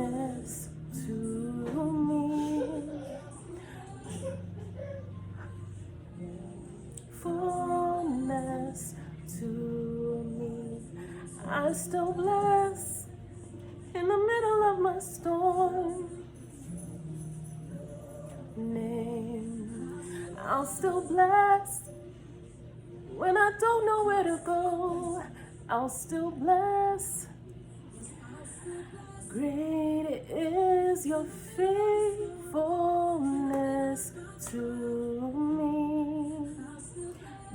fullness to me. Fullness to me. I still bless in the middle of my storm. Name, I'll still bless when I don't know where to go. I'll still bless. Great is your faithfulness to me.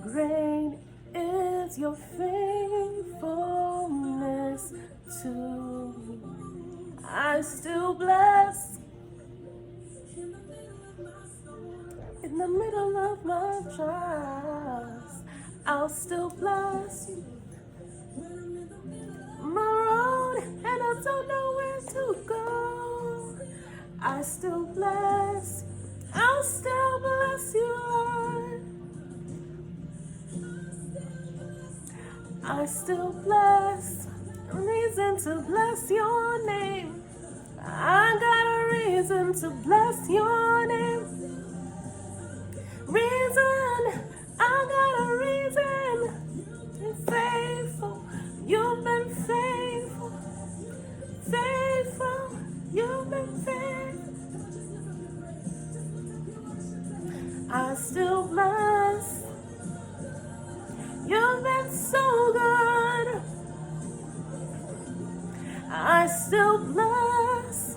Great is your faithfulness to me. I still bless in the middle of my trials. I'll still bless you. My road, and I don't know where to go. I still bless. I'll still bless you, Lord. I still bless. Reason to bless your name. I got a reason to bless your name. Reason, I got a reason. You're faithful, you've been faithful. Faithful, you've been faithful. I still bless. You've been so good. I still bless.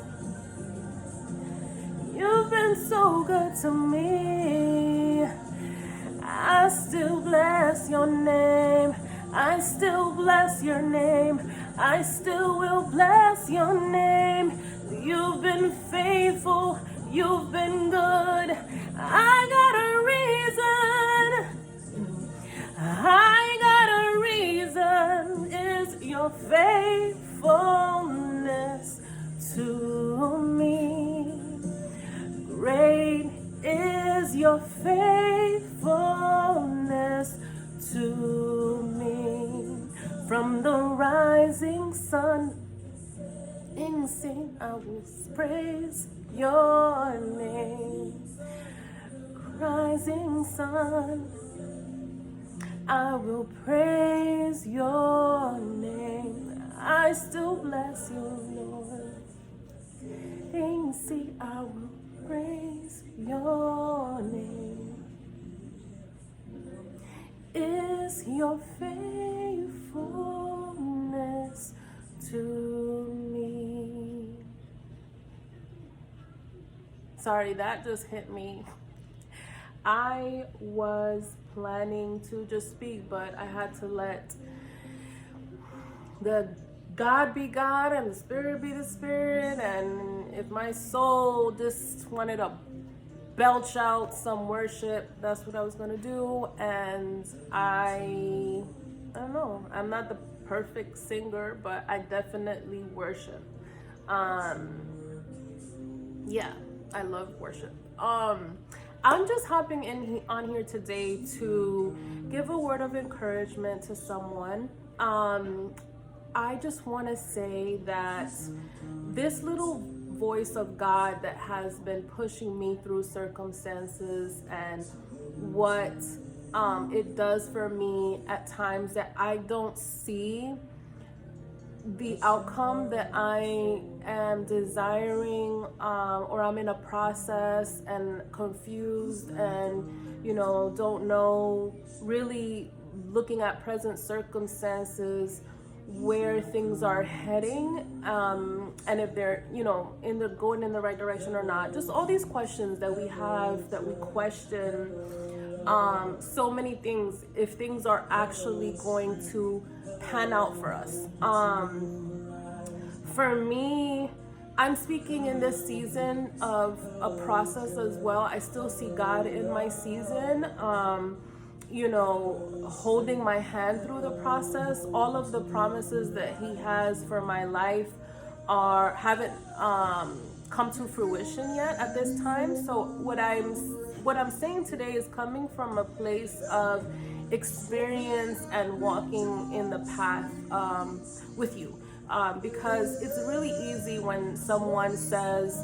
You've been so good to me. I still bless your name. I still bless your name. I still will bless your name. You've been faithful. You've been good. I got a reason. I got a reason. Is your faithfulness to me. Great is your faithfulness to me. From the rising sun, sing, I will praise your name. Rising sun, I will praise your name. I still bless you, Lord. See, I will praise your name. Is your faithfulness to me. Sorry, that just hit me. I was planning to just speak, but I had to let the God be God and the Spirit be the Spirit. And if my soul just wanted to belch out some worship, that's what I was going to do. And I don't know, I'm not the perfect singer, but I definitely worship. Yeah, I love worship. I'm just hopping in on here today to give a word of encouragement to someone. I just want to say that this little voice of God that has been pushing me through circumstances and what it does for me at times that I don't see the outcome that I am desiring, or I'm in a process and confused and, don't know, really looking at present circumstances, where things are heading, and if they're, going in the right direction or not. Just all these questions that we have, that we question, so many things, if things are actually going to pan out for us. For me, I'm speaking in this season of a process as well. I still see God in my season, holding my hand through the process. All of the promises that He has for my life haven't come to fruition yet at this time. So what I'm saying today is coming from a place of experience and walking in the path with you. Because it's really easy when someone says,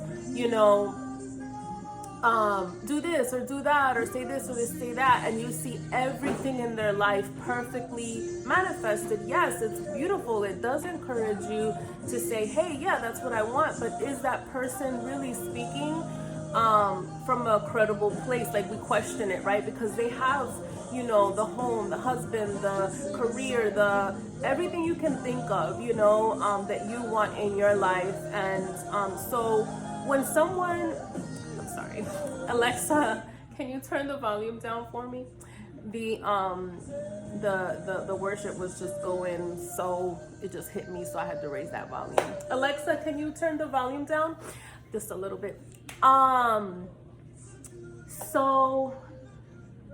do this or do that, or say this or say that, and you see everything in their life perfectly manifested. Yes, it's beautiful. It does encourage you to say, hey, yeah, that's what I want. But is that person really speaking from a credible place? Like, we question it, right? Because they have, the home, the husband, the career, the everything you can think of, that you want in your life. And so when someone, I'm sorry, Alexa, can you turn the volume down for me? The worship was just going, so it just hit me, so I had to raise that volume. Alexa, can you turn the volume down just a little bit? So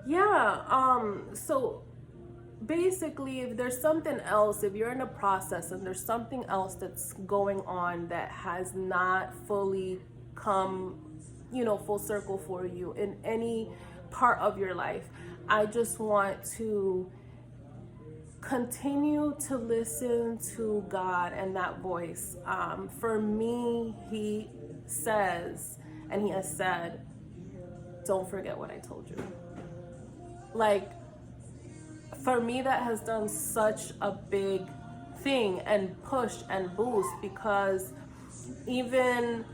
yeah, so basically, if there's something else, if you're in a process and there's something else that's going on that has not fully come, full circle for you in any part of your life, I just want to continue to listen to God and that voice. For me, he says, and he has said, don't forget what I told you. Like, for me, that has done such a big thing and push and boost, because even,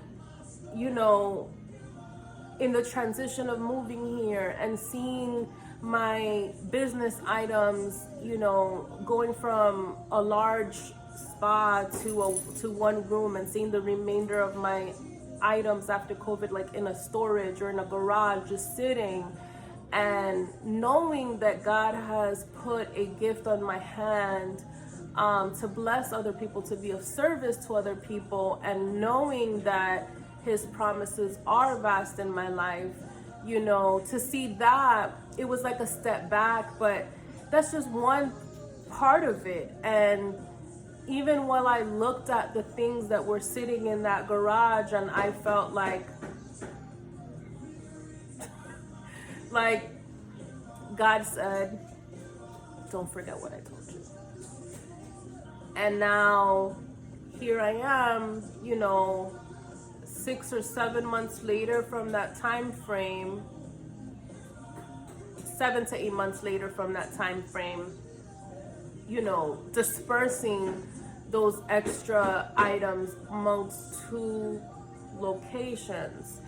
in the transition of moving here and seeing my business items, going from a large spa to one room, and seeing the remainder of my items after COVID, like in a storage or in a garage, just sitting, and knowing that God has put a gift on my hand to bless other people, to be of service to other people, and knowing that his promises are vast in my life, to see that, it was like a step back, but that's just one part of it. And even while I looked at the things that were sitting in that garage, and I felt like God said, don't forget what I told you. And now here I am, 6 or 7 months later from that time frame, 7 to 8 months later from that time frame, dispersing those extra items amongst 2 locations.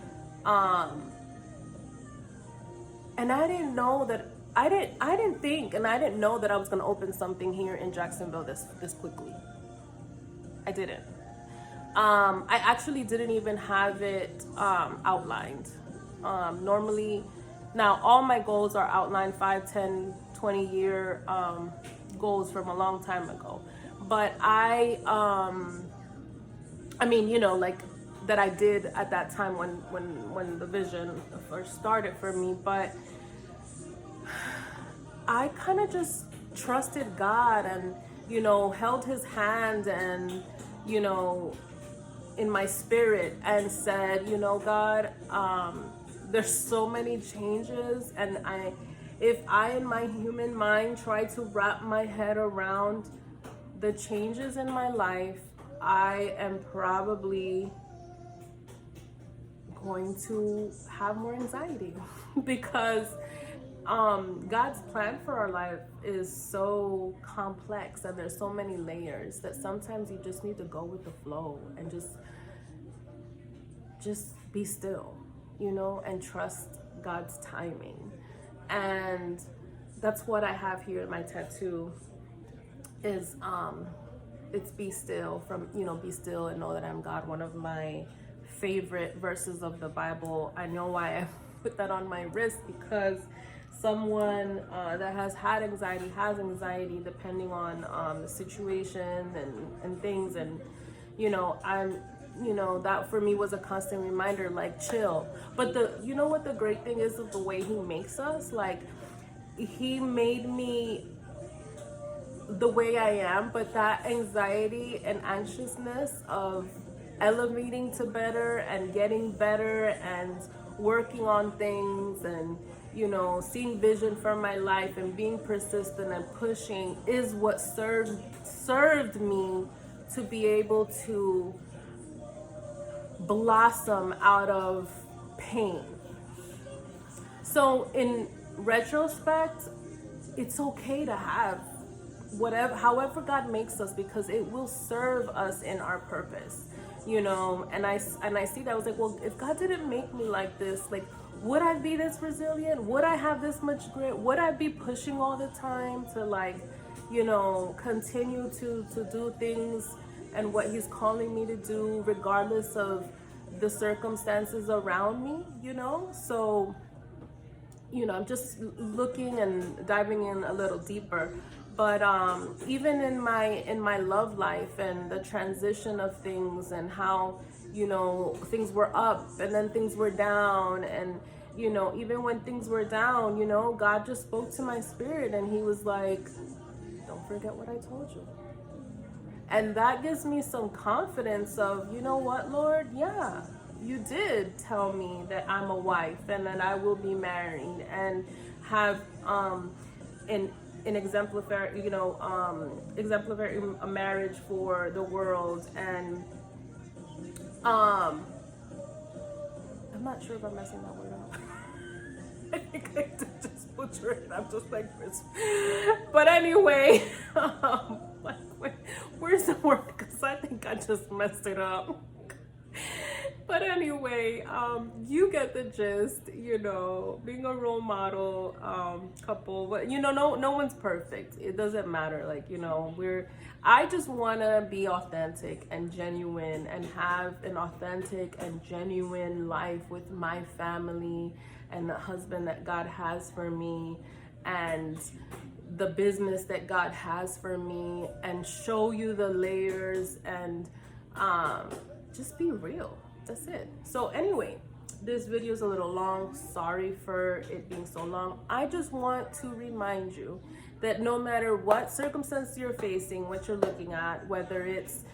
And I didn't know that, I didn't think, and I didn't know that I was going to open something here in Jacksonville this quickly. I didn't. I actually didn't even have it outlined. Normally, now all my goals are outlined 5, 10, 20 year goals from a long time ago. But I mean, like that I did at that time when the vision first started for me. But I kind of just trusted God and, held his hand and, in my spirit, and said, God, there's so many changes, and if I in my human mind try to wrap my head around the changes in my life, I am probably going to have more anxiety because God's plan for our life is so complex, and there's so many layers that sometimes you just need to go with the flow and just be still, and trust God's timing. And that's what I have here in my tattoo is it's be still, from be still and know that I'm God. One of my favorite verses of the Bible. I know why I put that on my wrist, because someone that has anxiety depending on the situation and things, and that for me was a constant reminder, like, chill. But what the great thing is of the way he makes us, like, he made me the way I am, but that anxiety and anxiousness of elevating to better and getting better and working on things and seeing vision for my life and being persistent and pushing is what served me to be able to blossom out of pain. So in retrospect, it's okay to have whatever, however God makes us, because it will serve us in our purpose, you know. And I see that. I was like, well, if God didn't make me like this, like, would I be this resilient? Would I have this much grit? Would I be pushing all the time to, like, you know, continue to do things and what He's calling me to do, regardless of the circumstances around me, you know? So, you know, I'm just looking and diving in a little deeper. But even in my love life and the transition of things, and how, you know, things were up and then things were down, and, you know, even when things were down, you know, God just spoke to my spirit and He was like, don't forget what I told you. And that gives me some confidence of, you know what, Lord, yeah, you did tell me that I'm a wife and that I will be married and have an exemplary, you know, exemplary a marriage for the world. And I'm not sure if I'm messing that word up. I think I did just butcher it. I'm just like this. But anyway, like, where's the word? Because I think I just messed it up. But anyway, you get the gist, you know, being a role model couple. But, you know, no one's perfect. It doesn't matter. Like, you know, I just want to be authentic and genuine and have an authentic and genuine life with my family and the husband that God has for me, and the business that God has for me, and show you the layers, and just be real. That's it. So anyway, this video is a little long. Sorry for it being so long. I just want to remind you that no matter what circumstance you're facing, what you're looking at, whether it's,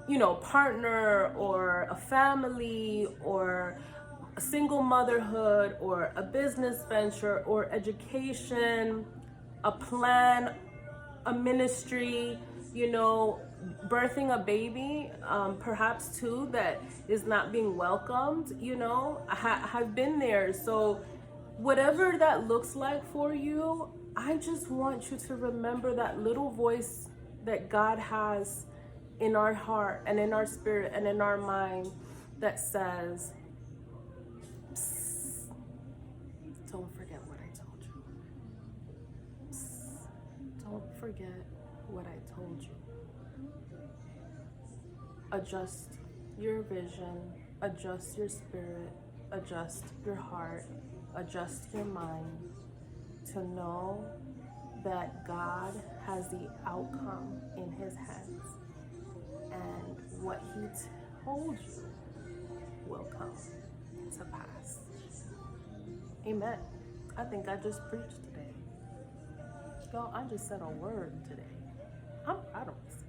you know, partner or a family or a single motherhood or a business venture or education, a plan, a ministry, you know, birthing a baby, perhaps too, that is not being welcomed, you know, I've been there. So whatever that looks like for you, I just want you to remember that little voice that God has in our heart and in our spirit and in our mind that says, Psst, don't forget what I told you. Psst, don't forget what I told you. Adjust your vision, adjust your spirit, adjust your heart, adjust your mind to know that God has the outcome in His hands, and what He told you will come to pass. Amen. I think I just preached today. Y'all, I just said a word today. I'm proud of myself.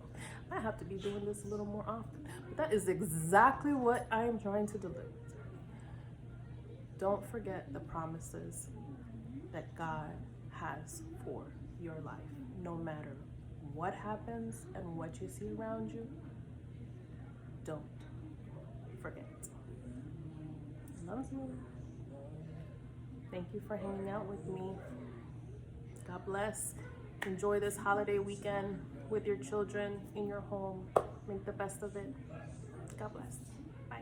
I have to be doing this a little more often. But that is exactly what I am trying to deliver today. Don't forget the promises that God has for your life. No matter what happens and what you see around you, don't forget. Loves you. Thank you for hanging out with me. God bless. Enjoy this holiday weekend with your children in your home. Make the best of it. God bless. Bye.